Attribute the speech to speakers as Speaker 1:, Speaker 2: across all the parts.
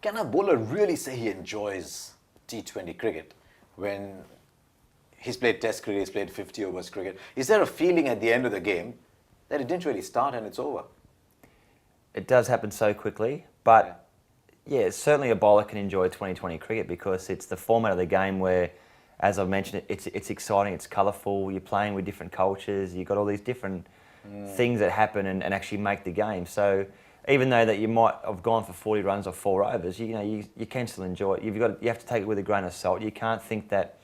Speaker 1: Can a bowler really say he enjoys T20 cricket when he's played Test cricket, he's played 50 overs cricket? Is there a feeling at the end of the game that it didn't really start and it's over?
Speaker 2: It does happen so quickly, but yeah, certainly a bowler can enjoy 2020 cricket because it's the format of the game where, as I've mentioned, it's exciting, it's colourful, you're playing with different cultures, you've got all these different things that happen and actually make the game. So even though that you might have gone for 40 runs or 4 overs, you can still enjoy it. You have to take it with a grain of salt. You can't think that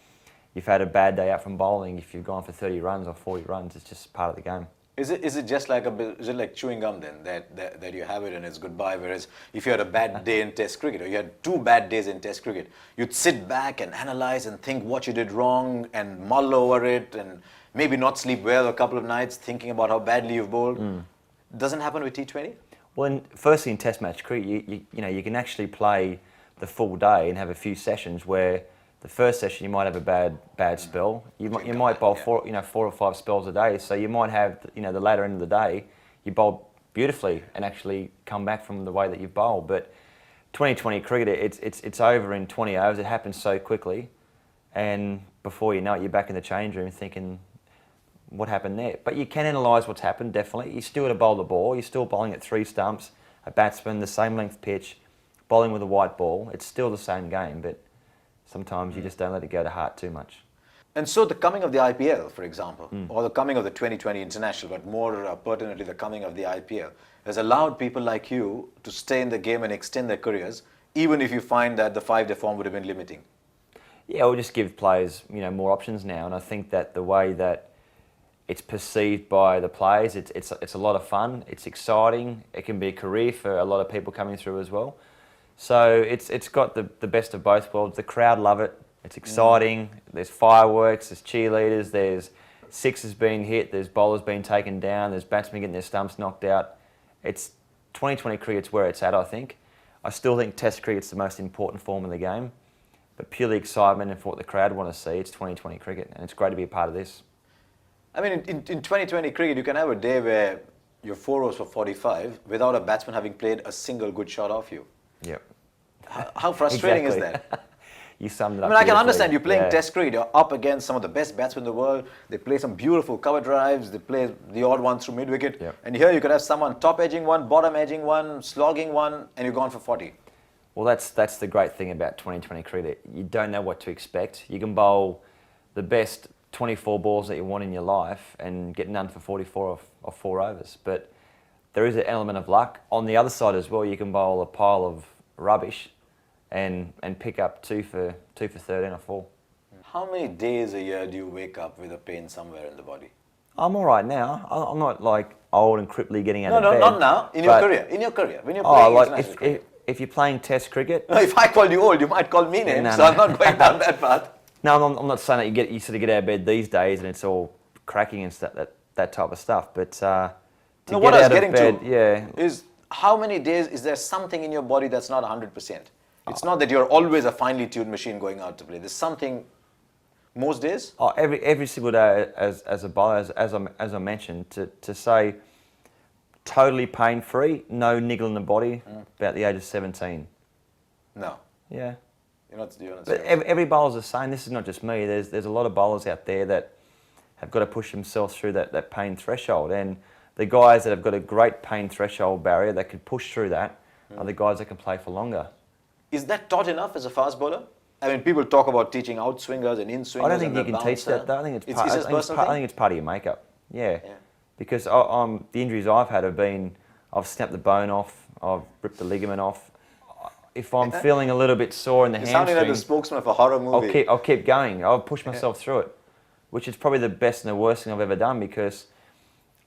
Speaker 2: you've had a bad day out from bowling if you've gone for 30 runs or 40 runs. It's just part of the game.
Speaker 1: Is it just like is it like chewing gum then, that you have it and it's goodbye? Whereas if you had a bad day in Test cricket or you had 2 bad days in Test cricket, you'd sit back and analyse and think what you did wrong and mull over it and maybe not sleep well a couple of nights thinking about how badly you've bowled. Doesn't happen with T20?
Speaker 2: Well, firstly in Test match cricket, you can actually play the full day and have a few sessions where the first session you might have a bad spell. You might bowl 4 or 5 spells a day. So you might have the latter end of the day you bowl beautifully and actually come back from the way that you've bowled. But 2020 cricket, it's over in 20 overs. It happens so quickly, and before you know it, you're back in the change room thinking, what happened there? But you can analyse what's happened, definitely. You still got to bowl the ball. You're still bowling at 3 stumps, a batsman, the same length pitch, bowling with a white ball. It's still the same game, but sometimes you just don't let it go to heart too much.
Speaker 1: And so the coming of the IPL, for example, or the coming of the 2020 International, but more pertinently the coming of the IPL, has allowed people like you to stay in the game and extend their careers, even if you find that the 5-day form would have been limiting.
Speaker 2: Yeah, we'll just give players more options now, and I think that the way that it's perceived by the players, it's a lot of fun, it's exciting, it can be a career for a lot of people coming through as well. So it's got the best of both worlds. The crowd love it. It's exciting. There's fireworks. There's cheerleaders. There's sixes being hit. There's bowlers being taken down. There's batsmen getting their stumps knocked out. It's 2020 cricket's where it's at, I think. I still think Test cricket's the most important form of the game, but purely excitement and for what the crowd want to see, it's 2020 cricket, and it's great to be a part of this.
Speaker 1: I mean, in 2020 cricket, you can have a day where you're 4 overs for 45 without a batsman having played a single good shot off you.
Speaker 2: Yep.
Speaker 1: How frustrating is that?
Speaker 2: You summed it up.
Speaker 1: I mean, I can understand you're playing Test cricket. You're up against some of the best batsmen in the world. They play some beautiful cover drives. They play the odd one through mid-wicket.
Speaker 2: Yep.
Speaker 1: And here you could have someone top edging one, bottom edging one, slogging one, and you're gone for 40.
Speaker 2: Well, that's the great thing about 2020 cricket. You don't know what to expect. You can bowl the best 24 balls that you want in your life and get none for 44 or 4 overs. But there is an element of luck. On the other side as well, you can bowl a pile of rubbish and pick up 2 for 13 or 4.
Speaker 1: How many days a year do you wake up with a pain somewhere in the body?
Speaker 2: I'm all right now. I'm not like old and cripply getting out of bed.
Speaker 1: No, not now. In your career. In your career. When you're playing international cricket.
Speaker 2: If you're playing Test cricket.
Speaker 1: No, if I called you old, you might call me names. So I'm not going down that path.
Speaker 2: No, I'm not saying that you sort of get out of bed these days and it's all cracking and that type of stuff. But to
Speaker 1: what I was getting
Speaker 2: bed,
Speaker 1: to is how many days is there something in your body that's not 100%? It's not that you're always a finely tuned machine going out to play. There's something most days?
Speaker 2: Oh, every single day as a bowler, as I mentioned, to say totally pain-free, no niggle in the body, about the age of 17.
Speaker 1: No.
Speaker 2: Yeah.
Speaker 1: You're not
Speaker 2: but every bowler's the same. This is not just me. There's a lot of bowlers out there that have got to push themselves through that pain threshold. And the guys that have got a great pain threshold barrier that can push through that are the guys that can play for longer.
Speaker 1: Is that taught enough as a fast bowler? I mean, people talk about teaching outswingers and in-swingers.
Speaker 2: I don't think you can teach that, though. I think it's part of your makeup. Yeah. Because the injuries I've had have been, I've snapped the bone off, I've ripped the ligament off. If I'm feeling a little bit sore in the hamstring,
Speaker 1: sounding like the spokesman of a horror movie.
Speaker 2: I'll keep going. I'll push myself through it, which is probably the best and the worst thing I've ever done, because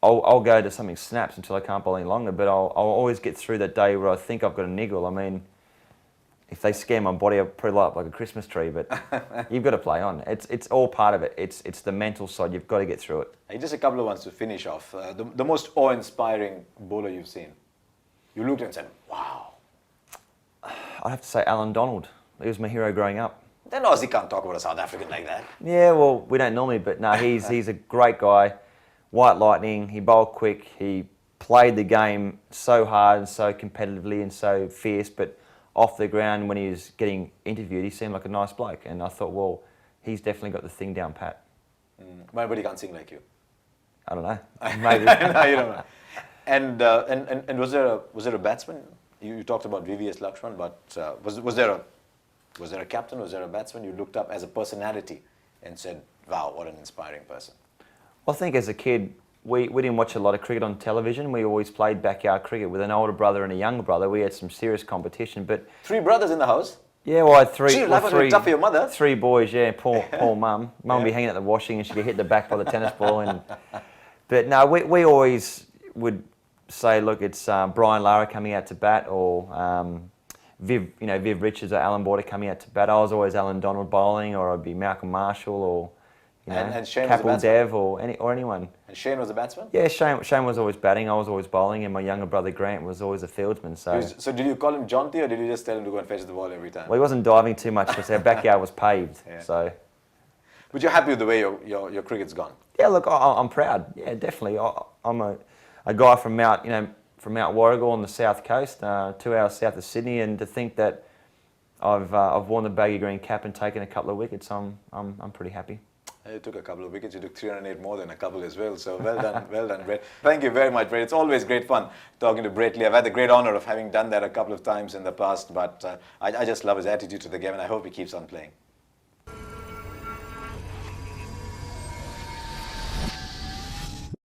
Speaker 2: I'll go to something snaps until I can't bowl any longer, but I'll always get through that day where I think I've got a niggle. I mean, if they scare my body, I'll probably light up like a Christmas tree, but you've got to play on. It's all part of it. It's the mental side. You've got to get through it.
Speaker 1: Hey, just a couple of ones to finish off. The most awe-inspiring bowler you've seen. You looked and said, wow.
Speaker 2: I'd have to say Alan Donald. He was my hero growing up.
Speaker 1: Then Aussie can't talk about a South African like that.
Speaker 2: Yeah, well, we don't normally, but no, he's a great guy. White lightning, he bowled quick, he played the game so hard and so competitively and so fierce, but off the ground when he was getting interviewed, he seemed like a nice bloke, and I thought, well, he's definitely got the thing down pat.
Speaker 1: But he can't sing like you.
Speaker 2: I don't know, maybe.
Speaker 1: No, you don't know. And was there a batsman? You talked about VVS Lakshman, but was there a captain? Was there a batsman you looked up as a personality and said, "Wow, what an inspiring person"?
Speaker 2: I think as a kid, we didn't watch a lot of cricket on television. We always played backyard cricket with an older brother and a younger brother. We had some serious competition, but
Speaker 1: 3 brothers in the house.
Speaker 2: yeah, well, I had three.
Speaker 1: Gee, life must be tough for your mother.
Speaker 2: 3 boys, yeah. Poor mum. Mum would be hanging at the washing, and she'd get hit in the back by the tennis ball. But no, we always would say, look, it's Brian Lara coming out to bat, or Viv Richards or Alan Border coming out to bat. I was always Alan Donald bowling, or I'd be Malcolm Marshall, or
Speaker 1: and Shane was a
Speaker 2: Kapil
Speaker 1: batsman?
Speaker 2: Dev, or anyone.
Speaker 1: And Shane was a batsman.
Speaker 2: Yeah, Shane was always batting. I was always bowling, and my younger brother Grant was always a fieldsman. So
Speaker 1: Did you call him Jonty, or did you just tell him to go and fetch the ball every time?
Speaker 2: well, he wasn't diving too much because our backyard was paved.
Speaker 1: Yeah.
Speaker 2: So
Speaker 1: But you're happy with the way your cricket's gone.
Speaker 2: yeah, look, I'm proud. Yeah, definitely. I'm a guy from Mount Warrigal on the south coast, 2 hours south of Sydney, and to think that I've worn the baggy green cap and taken a couple of wickets, I'm pretty happy.
Speaker 1: You took a couple of wickets. You took 308 more than a couple as well. So well done, well done, Brett. Thank you very much, Brett. It's always great fun talking to Brett Lee. I've had the great honour of having done that a couple of times in the past, but I just love his attitude to the game, and I hope he keeps on playing.